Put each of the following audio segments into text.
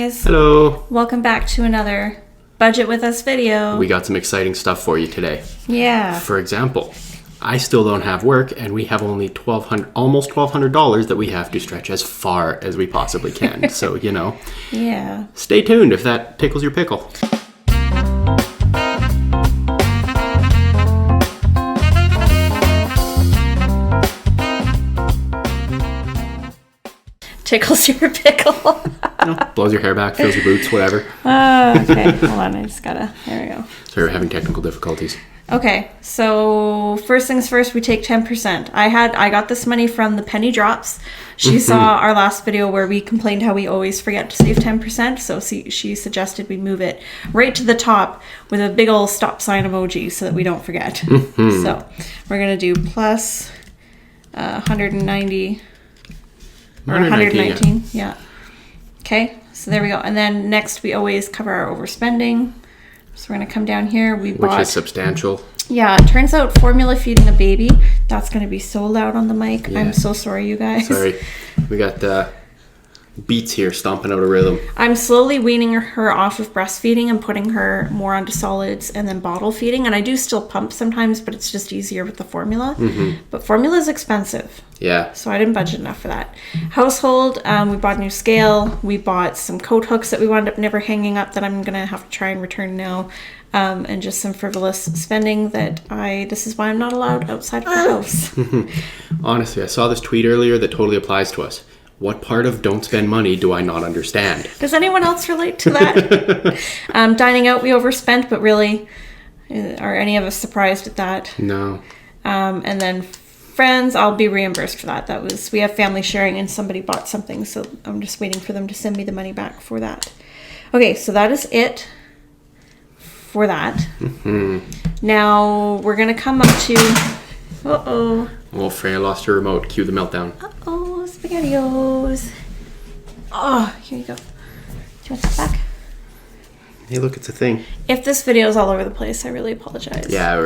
guys. Hello. Welcome back to another Budget With Us video. We got some exciting stuff for you today. Yeah. For example, I still don't have work and we have only almost $1,200 that we have to stretch as far as we possibly can. So, Yeah. Stay tuned if that tickles your pickle. Tickles your pickle. Blows your hair back, fills your boots, whatever. Okay, hold on. I just gotta. There we go. So we're having technical difficulties. Okay, so first things first, we take 10%. I got this money from the Penny Drops. She saw our last video where we complained how we always forget to save 10%. So she suggested we move it right to the top with a big old stop sign emoji so that we don't forget. So we're gonna do plus 190. Or 119, yeah. Okay, so there we go. And then next we always cover our overspending. So we're going to come down here. Which is substantial. Yeah, it turns out formula feeding a baby, that's going to be so loud on the mic. Yeah. I'm so sorry, you guys. Sorry. We got beats here stomping out a rhythm. I'm slowly weaning her off of breastfeeding and putting her more onto solids and then bottle feeding. And I do still pump sometimes, but it's just easier with the formula. But formula is expensive. Yeah. So I didn't budget enough for that. Household, we bought a new scale. We bought some coat hooks that we wound up never hanging up that I'm going to have to try and return now. And just some frivolous spending this is why I'm not allowed outside of the house. Honestly, I saw this tweet earlier that totally applies to us. What part of don't spend money do I not understand? Does anyone else relate to that? Dining out, we overspent, but really, are any of us surprised at that? No. And then friends, I'll be reimbursed for that. We have family sharing and somebody bought something, so I'm just waiting for them to send me the money back for that. Okay, so that is it for that. Now we're going to come up to... Uh-oh. Oh, Freya lost her remote. Cue the meltdown. Uh-oh, SpaghettiOs. Oh, here you go. Do you want that back? Hey, look, it's a thing. If this video is all over the place, I really apologize. Yeah,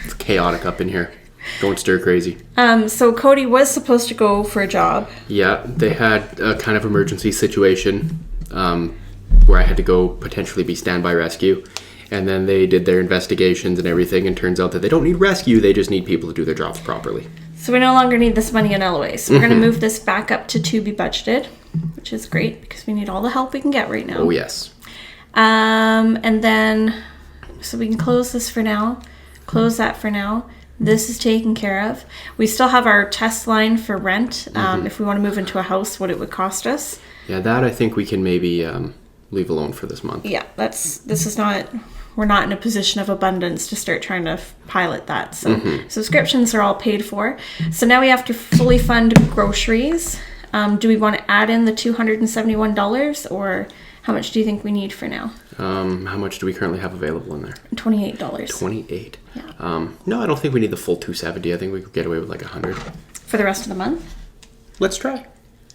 it's chaotic up in here. Don't stir crazy. So Cody was supposed to go for a job. Yeah, they had a kind of emergency situation where I had to go potentially be standby rescue. And then they did their investigations and everything, and turns out that they don't need rescue, they just need people to do their jobs properly. So we no longer need this money in LOA. So we're going to move this back up to be budgeted, which is great because we need all the help we can get right now. Oh, yes. And then, so we can close this for now, close that for now. This is taken care of. We still have our test line for rent. If we want to move into a house, what it would cost us. Yeah, that I think we can maybe leave alone for this month. Yeah, we're not in a position of abundance to start trying to pilot that. So subscriptions are all paid for. So now we have to fully fund groceries. Do we want to add in the $271 or how much do you think we need for now? How much do we currently have available in there? $28. $28. Yeah. No, I don't think we need the full $270. I think we could get away with like $100. For the rest of the month? Let's try.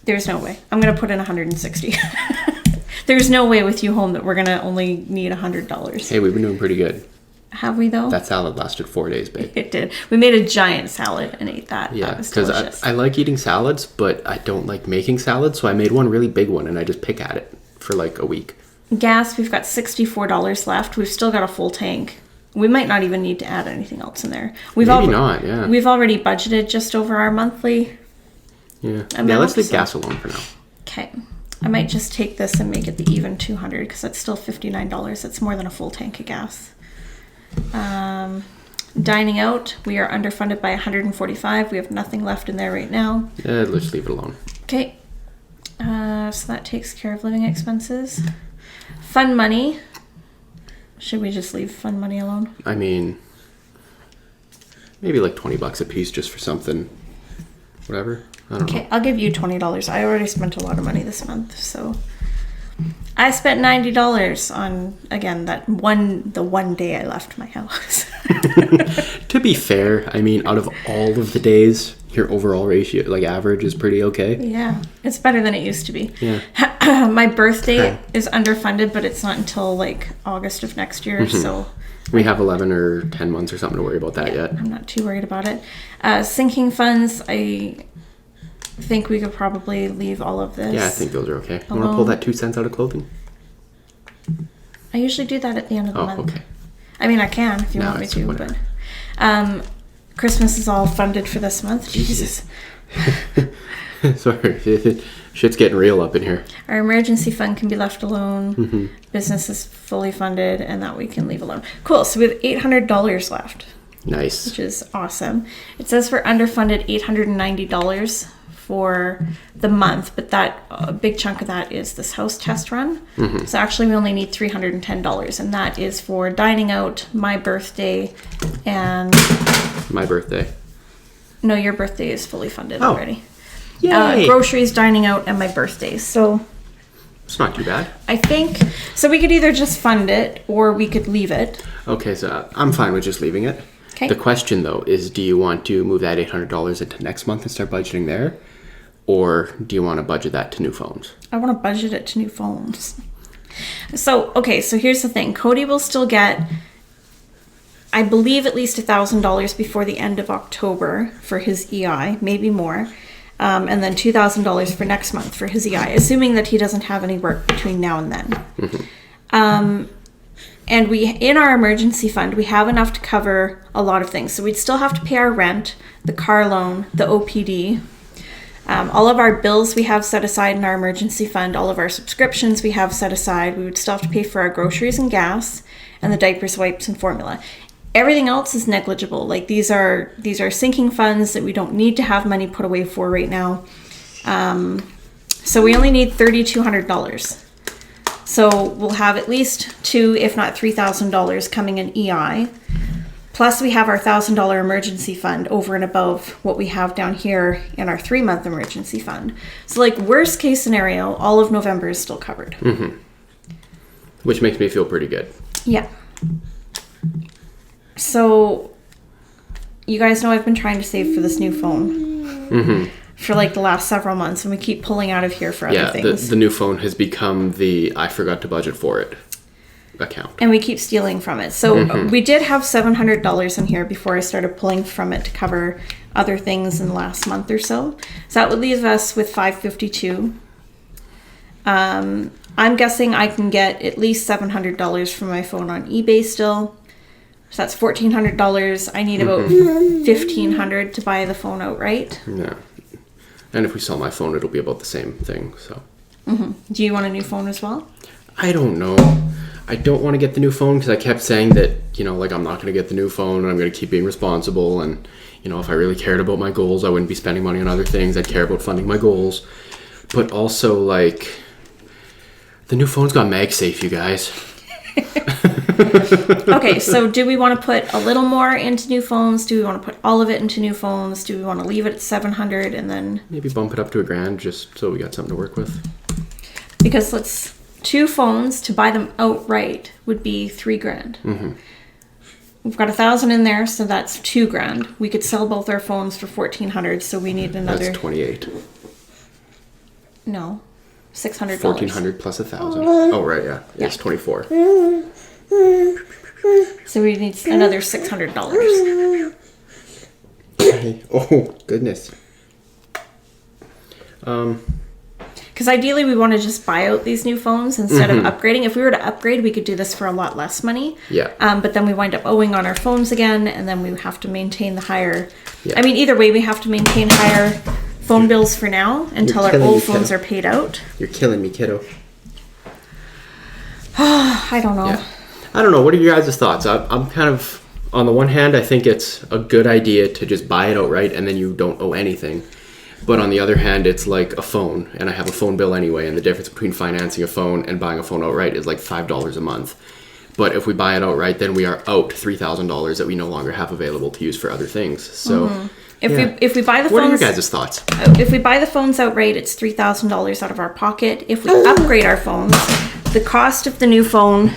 There's no way. I'm going to put in $160. There's no way with you home that we're going to only need $100. Hey, we've been doing pretty good. Have we, though? That salad lasted 4 days, babe. It did. We made a giant salad and ate that. Yeah, that was delicious. I like eating salads, but I don't like making salads, so I made one really big one, and I just pick at it for like a week. Gas, we've got $64 left. We've still got a full tank. We might not even need to add anything else in there. Maybe not, yeah. We've already budgeted just over our monthly. Yeah, let's leave gas alone for now. Okay. I might just take this and make it the even 200 because that's still $59. That's more than a full tank of gas. Dining out, we are underfunded by $145. We have nothing left in there right now. Yeah, let's leave it alone. Okay. So that takes care of living expenses. Fun money. Should we just leave fun money alone? I mean, maybe like $20 a piece just for something. Whatever. I don't know. I'll give you $20. I already spent a lot of money this month, so I spent $90 on the one day I left my house. To be fair, I mean, out of all of the days, your overall ratio, like average, is pretty okay. Yeah, it's better than it used to be. Yeah. My birthday is underfunded, but it's not until like August of next year, so we have 11 or 10 months or something to worry about that yet. I'm not too worried about it. Sinking funds, think we could probably leave all of this. Yeah, I think those are okay. You want to pull that 2 cents out of clothing? I usually do that at the end of the month. Okay. I mean, I can if you want me to, whatever. but Christmas is all funded for this month. Jesus. Sorry, shit's getting real up in here. Our emergency fund can be left alone. Mm-hmm. Business is fully funded, and that we can leave alone. Cool. So we have $800 left. Nice. Which is awesome. It says we're underfunded $890 for the month, but that a big chunk of that is this house test run. Mm-hmm. So actually we only need $310, and that is for dining out, my birthday, and my birthday. No, your birthday is fully funded already. Yay! Groceries, dining out, and my birthday. So it's not too bad. I think so. We could either just fund it or we could leave it. Okay, so I'm fine with just leaving it. Okay. The question though is, do you want to move that $800 into next month and start budgeting there, or do you want to budget that to new phones? I want to budget it to new phones. So here's the thing. Cody will still get, I believe, at least $1,000 before the end of October for his EI, maybe more. And then $2,000 for next month for his EI, assuming that he doesn't have any work between now and then. Mm-hmm. And we, in our emergency fund, we have enough to cover a lot of things. So we'd still have to pay our rent, the car loan, the OPD. All of our bills we have set aside in our emergency fund. All of our subscriptions we have set aside. We would still have to pay for our groceries and gas and the diapers, wipes, and formula. Everything else is negligible. Like these are sinking funds that we don't need to have money put away for right now. So we only need $3,200. So we'll have at least $2,000, if not $3,000 coming in EI. Plus we have our $1,000 emergency fund over and above what we have down here in our 3-month emergency fund. So like worst case scenario, all of November is still covered. Mm-hmm. Which makes me feel pretty good. Yeah. So, you guys know I've been trying to save for this new phone for like the last several months, and we keep pulling out of here for other things. The new phone has become the I forgot to budget for it account. And we keep stealing from it. So, we did have $700 in here before I started pulling from it to cover other things in the last month or so. So, that would leave us with $552. I'm guessing I can get at least $700 for my phone on eBay still. So that's $1,400. I need about $1,500 to buy the phone outright. Yeah. And if we sell my phone, it'll be about the same thing. So. Do you want a new phone as well? I don't know. I don't want to get the new phone because I kept saying that, like I'm not going to get the new phone and I'm going to keep being responsible. And, if I really cared about my goals, I wouldn't be spending money on other things. I'd care about funding my goals. But also, like, the new phone's got MagSafe, you guys. Okay, so do we want to put a little more into new phones? Do we want to put all of it into new phones? Do we want to leave it at $700 and then maybe bump it up to $1,000 just so we got something to work with? Because 2 phones to buy them outright would be $3,000. We've got $1,000 in there, so that's $2,000. We could sell both our phones for $1,400, so we need another. That's $2,800. No, $600. $1,400 plus $1,000. Oh right, yeah. It's $2,400. So we need another $600. Oh goodness. Because ideally we want to just buy out these new phones instead of upgrading. If we were to upgrade, we could do this for a lot less money. Yeah. But then we wind up owing on our phones again, and then we have to maintain the higher. Yeah. I mean, either way, we have to maintain higher phone bills for now until our old phones are paid out. You're killing me, kiddo. I don't know. Yeah. I don't know. What are your guys' thoughts? I'm kind of, on the one hand, I think it's a good idea to just buy it outright and then you don't owe anything. But on the other hand, it's like a phone, and I have a phone bill anyway, and the difference between financing a phone and buying a phone outright is like $5 a month. But if we buy it outright, then we are out $3,000 that we no longer have available to use for other things. So, if we buy the phones, what are your guys' thoughts? If we buy the phones outright, it's $3,000 out of our pocket. If we upgrade our phones, the cost of the new phone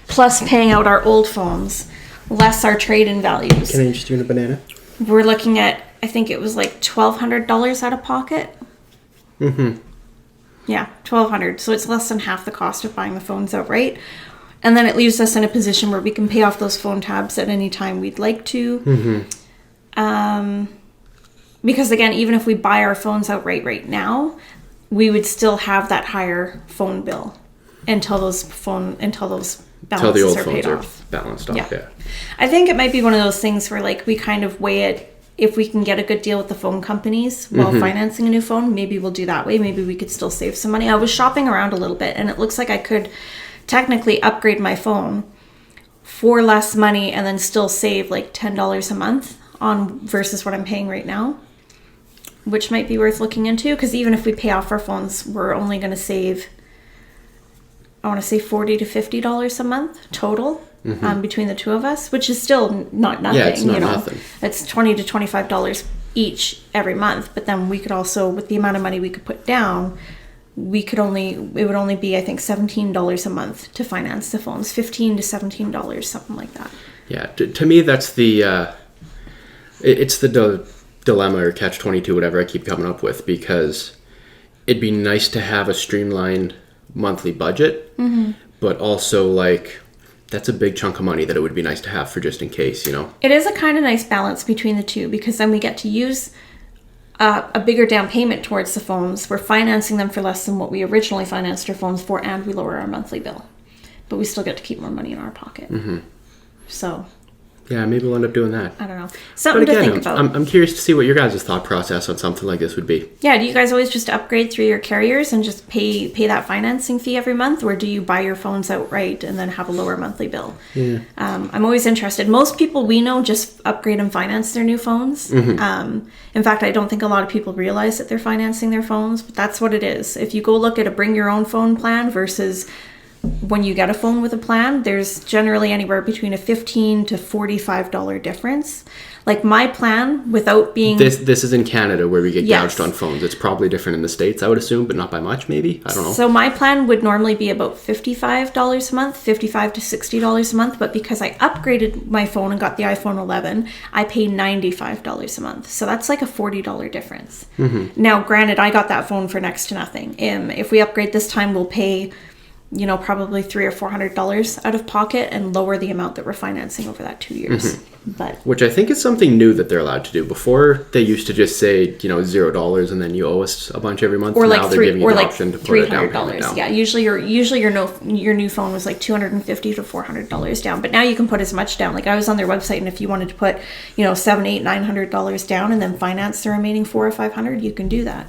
plus paying out our old phones, less our trade-in values. Can I interest you in a banana? We're looking at, I think it was like $1,200 out of pocket. Yeah, $1,200. So it's less than half the cost of buying the phones outright. And then it leaves us in a position where we can pay off those phone tabs at any time we'd like to. because again, even if we buy our phones outright right now, we would still have that higher phone bill until those balances old are phones paid are off. balanced off. Yeah. I think it might be one of those things where like we kind of weigh it. If we can get a good deal with the phone companies while financing a new phone, maybe we'll do that way. Maybe we could still save some money. I was shopping around a little bit, and it looks like I could technically upgrade my phone for less money and then still save like $10 a month on versus what I'm paying right now, which might be worth looking into. Because even if we pay off our phones, we're only going to save, I want to say $40 to $50 a month total. Between the two of us, which is still not nothing. Yeah, it's not nothing. It's $20 to $25 each every month. But then we could also, with the amount of money we could put down, it would only be, I think, $17 a month to finance the phones, $15 to $17, something like that. Yeah, to me, that's it's the dilemma or catch-22, whatever I keep coming up with, because it'd be nice to have a streamlined monthly budget, but also like, that's a big chunk of money that it would be nice to have for just in case, you know? It is a kind of nice balance between the two, because then we get to use a bigger down payment towards the phones. We're financing them for less than what we originally financed our phones for, and we lower our monthly bill. But we still get to keep more money in our pocket. So... yeah, maybe we'll end up doing that. I don't know. Something to think about. I'm curious to see what your guys' thought process on something like this would be. Yeah, do you guys always just upgrade through your carriers and just pay that financing fee every month? Or do you buy your phones outright and then have a lower monthly bill? Yeah. I'm always interested. Most people we know just upgrade and finance their new phones. In fact, I don't think a lot of people realize that they're financing their phones, but that's what it is. If you go look at a bring your own phone plan versus... when you get a phone with a plan, there's generally anywhere between a $15 to $45 difference. Like my plan, without being... This is in Canada where we get gouged on phones. It's probably different in the States, I would assume, but not by much, maybe? I don't know. So my plan would normally be about $55 a month, $55 to $60 a month. But because I upgraded my phone and got the iPhone 11, I pay $95 a month. So that's like a $40 difference. Now, granted, I got that phone for next to nothing. If we upgrade this time, we'll pay... probably $300 or $400 out of pocket and lower the amount that we're financing over that 2 years. But which I think is something new that they're allowed to do. Before, they used to just say, $0 and then you owe us a bunch every month. Or like now they're giving you the option to put a down $300. payment down. Yeah, usually your new phone was like $250 to $400 down. But now you can put as much down. Like I was on their website, and if you wanted to put, $700, $800, $900 down and then finance the remaining $400 or $500, you can do that.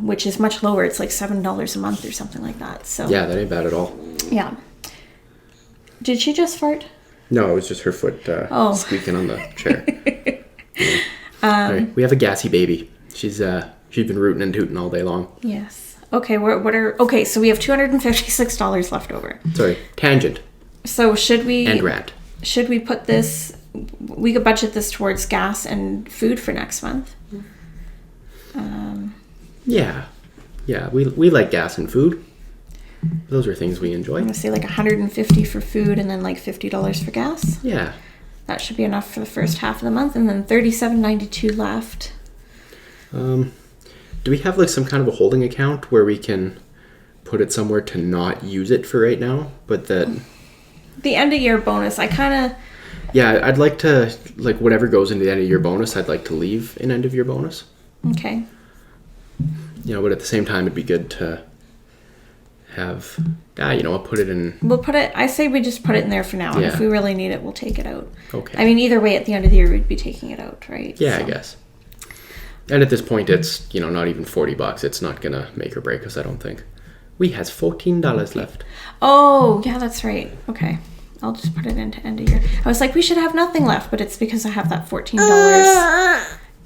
Which is much lower. It's like $7 a month or something like that. So yeah, that ain't bad at all. Yeah. Did she just fart? No, it was just her foot squeaking on the chair. Yeah. Right, we have a gassy baby. She's been rooting and tooting all day long. Yes. Okay. Okay? So we have $256 left over. Sorry, tangent. So should we? And rant. Should we put this? We could budget this towards gas and food for next month. Yeah. We like gas and food. Those are things we enjoy. I'm gonna say like $150 for food and then like $50 for gas. Yeah. That should be enough for the first half of the month, and then $37.92 left. Do we have like some kind of a holding account where we can put it somewhere to not use it for right now, but that the end of year bonus, I kind of... Yeah, I'd like to, like, whatever goes into the end of year bonus, I'd like to leave an end of year bonus. Okay. But at the same time, it'd be good to have, I'll put it in. I say we just put it in there for now. And Yeah. if we really need it, we'll take it out. Okay. I mean, either way, at the end of the year, we'd be taking it out, right? Yeah, So. I guess. And at this point, it's, not even $40. It's not going to make or break us, I don't think. We has $14 left. Oh, yeah, that's right. Okay. I'll just put it into end of year. I was like, we should have nothing left, but it's because I have that $14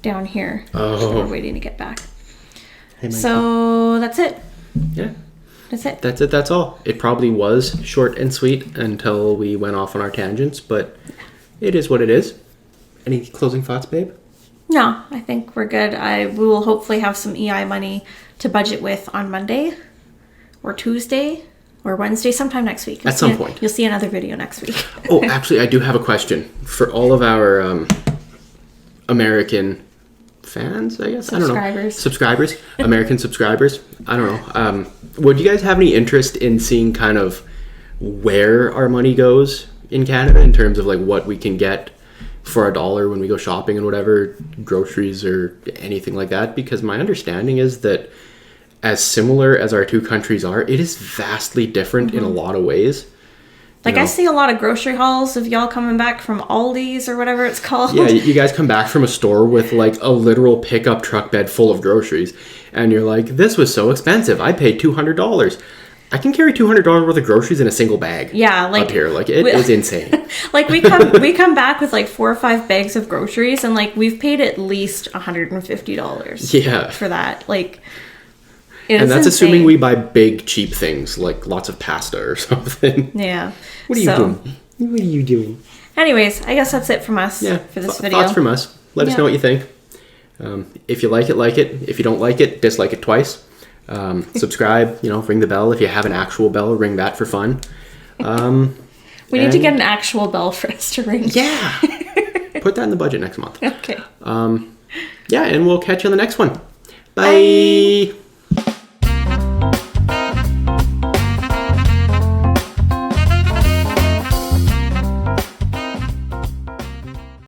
down here. Oh. We're waiting to get back. Hey, So that's it. Yeah. That's it. That's it. That's all. It probably was short and sweet until we went off on our tangents, but it is what it is. Any closing thoughts, babe? No, I think we're good. We will hopefully have some EI money to budget with on Monday or Tuesday or Wednesday, sometime next week. At some point. You'll see another video next week. Oh, actually, I do have a question for all of our American fans, I guess? Subscribers. American subscribers. I don't know. Would you guys have any interest in seeing kind of where our money goes in Canada in terms of like what we can get for $1 when we go shopping and whatever, groceries or anything like that, because my understanding is that as similar as our two countries are, it is vastly different in a lot of ways. Like, I see a lot of grocery hauls of y'all coming back from Aldi's or whatever it's called. Yeah, you guys come back from a store with like a literal pickup truck bed full of groceries, and you're like, this was so expensive. I paid $200. I can carry $200 worth of groceries in a single bag. Yeah, like up here, like it is insane. Like we come back with like 4 or 5 bags of groceries, and like we've paid at least $150. Yeah, for that. Like, and that's insane. assuming we buy big cheap things like lots of pasta or something. Yeah. What are you doing? What are you doing? Anyways, I guess that's it from us for this video. Thoughts from us. Let us know what you think. If you like it, like it. If you don't like it, dislike it twice. Subscribe, ring the bell. If you have an actual bell, ring that for fun. We need to get an actual bell for us to ring. Yeah. Put that in the budget next month. Okay. Yeah, and we'll catch you on the next one. Bye.